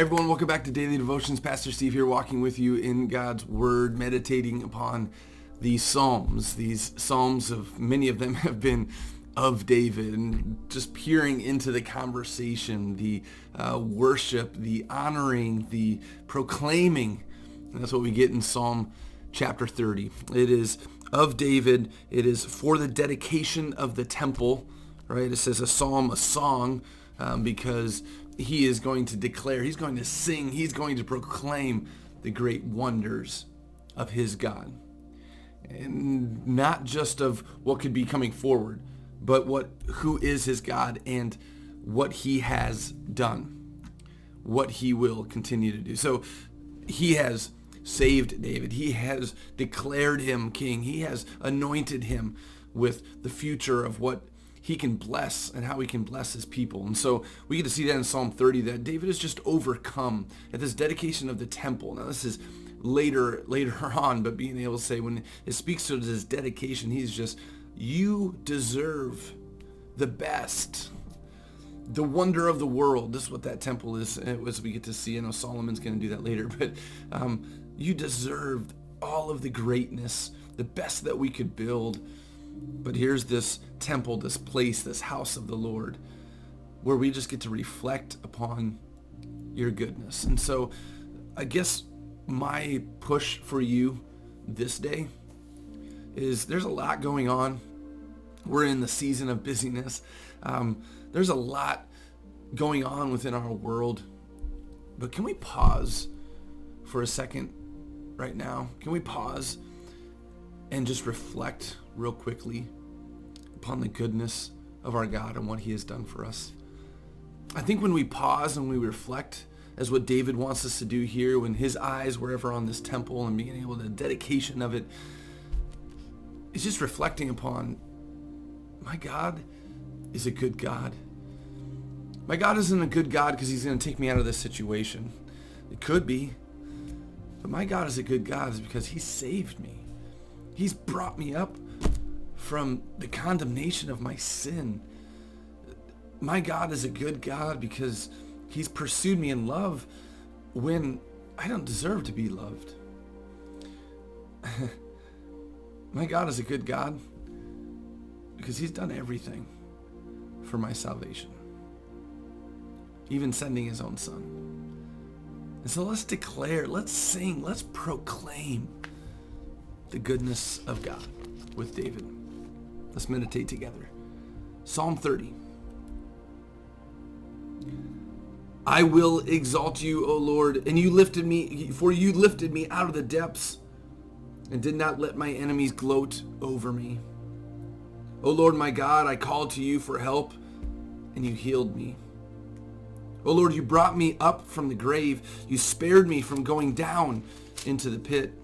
Hey everyone, welcome back to Daily Devotions. Pastor Steve here, walking with you in God's Word, meditating upon these Psalms. These Psalms, many of them have been of David, and just peering into the conversation, the worship, the honoring, the proclaiming. And that's what we get in Psalm chapter 30. It is of David. It is for the dedication of the temple, right? It says a psalm, a song, because he is going to declare, he's going to sing, he's going to proclaim the great wonders of his God. And not just of what could be coming forward, but who is his God and what he has done, what he will continue to do. So he has saved David. He has declared him king. He has anointed him with the future of what he can bless and how he can bless his people. And so we get to see that in Psalm 30, that David is just overcome at this dedication of the temple. Now this is later on, but being able to say, when it speaks to his dedication, he's just, you deserve the best, the wonder of the world. This is what that temple is, as we get to see. I know Solomon's going to do that later, but you deserved all of the greatness, the best that we could build. But here's this temple, this place, this house of the Lord, where we just get to reflect upon your goodness. And so I guess my push for you this day is, there's a lot going on. We're in the season of busyness. There's a lot going on within our world. But can we pause for a second right now? Can we pause and just reflect real quickly upon the goodness of our God and what he has done for us? I think when we pause and we reflect, as what David wants us to do here, when his eyes were ever on this temple and being able to, the dedication of it, it's just reflecting upon, my God is a good God. My God isn't a good God because he's going to take me out of this situation. It could be. But my God is a good God is because he saved me. He's brought me up from the condemnation of my sin. My God is a good God because he's pursued me in love when I don't deserve to be loved. My God is a good God because he's done everything for my salvation, even sending his own son. And so let's declare, let's sing, let's proclaim the goodness of God with David. Let's meditate together. Psalm 30. I will exalt you, O Lord, and you lifted me out of the depths and did not let my enemies gloat over me. O Lord, my God, I called to you for help and you healed me. O Lord, you brought me up from the grave. You spared me from going down into the pit.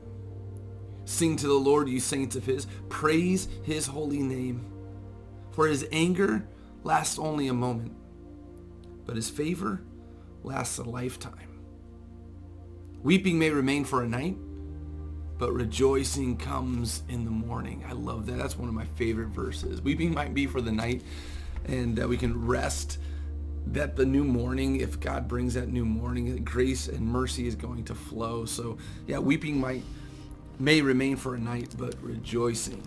Sing to the Lord, you saints of his. Praise his holy name. For his anger lasts only a moment, but his favor lasts a lifetime. Weeping may remain for a night, but rejoicing comes in the morning. I love that. That's one of my favorite verses. Weeping might be for the night, and we can rest that the new morning, if God brings that new morning, grace and mercy is going to flow. So yeah, weeping may remain for a night, but rejoicing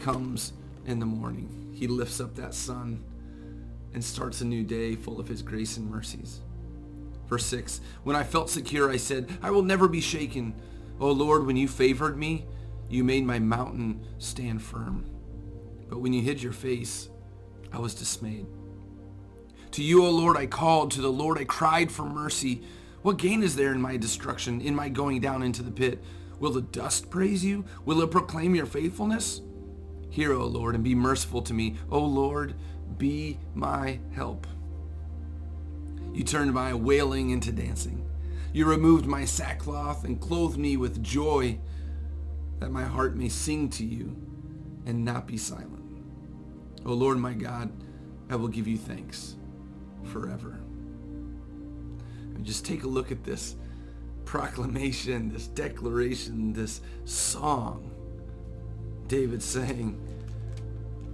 comes in the morning. He lifts up that sun and starts a new day full of his grace and mercies. Verse 6, when I felt secure, I said, I will never be shaken. O Lord, when you favored me, you made my mountain stand firm. But when you hid your face, I was dismayed. To you, O Lord, I called. To the Lord I cried for mercy. What gain is there in my destruction, in my going down into the pit? Will the dust praise you? Will it proclaim your faithfulness? Hear, O Lord, and be merciful to me. O Lord, be my help. You turned my wailing into dancing. You removed my sackcloth and clothed me with joy, that my heart may sing to you and not be silent. O Lord, my God, I will give you thanks forever. And just take a look at this proclamation, this declaration, this song. David saying,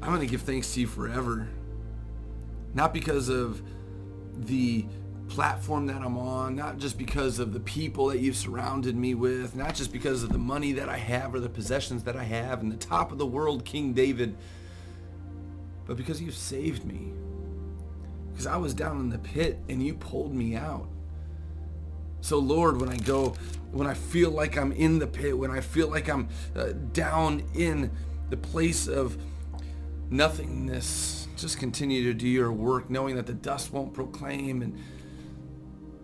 I'm going to give thanks to you forever. Not because of the platform that I'm on, not just because of the people that you've surrounded me with, not just because of the money that I have or the possessions that I have and the top of the world King David, but because you've saved me. Because I was down in the pit and you pulled me out. So Lord, when I feel like I'm in the pit, when I feel like I'm down in the place of nothingness, just continue to do your work, knowing that the dust won't proclaim,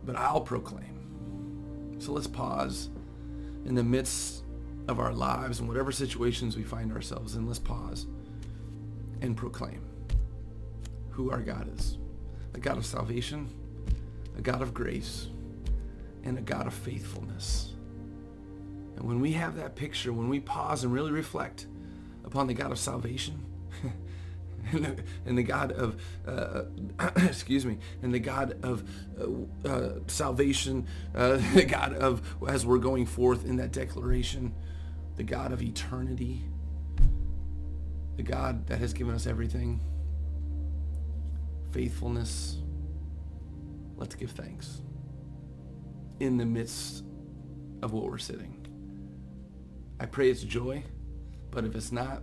but I'll proclaim. So let's pause in the midst of our lives and whatever situations we find ourselves in. Let's pause and proclaim who our God is. A God of salvation, a God of grace, and a God of faithfulness. And when we have that picture, when we pause and really reflect upon the God of salvation and the God of and the God of salvation, the God of, as we're going forth in that declaration, the God of eternity, the God that has given us everything, faithfulness, let's give thanks in the midst of what we're sitting. I pray it's joy, but if it's not,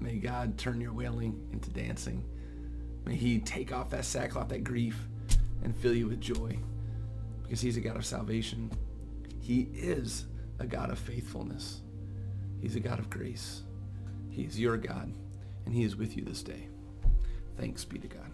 may God turn your wailing into dancing. May he take off that sackcloth, that grief, and fill you with joy, because he's a God of salvation. He is a God of faithfulness. He's a God of grace. He is your God, and he is with you this day. Thanks be to God.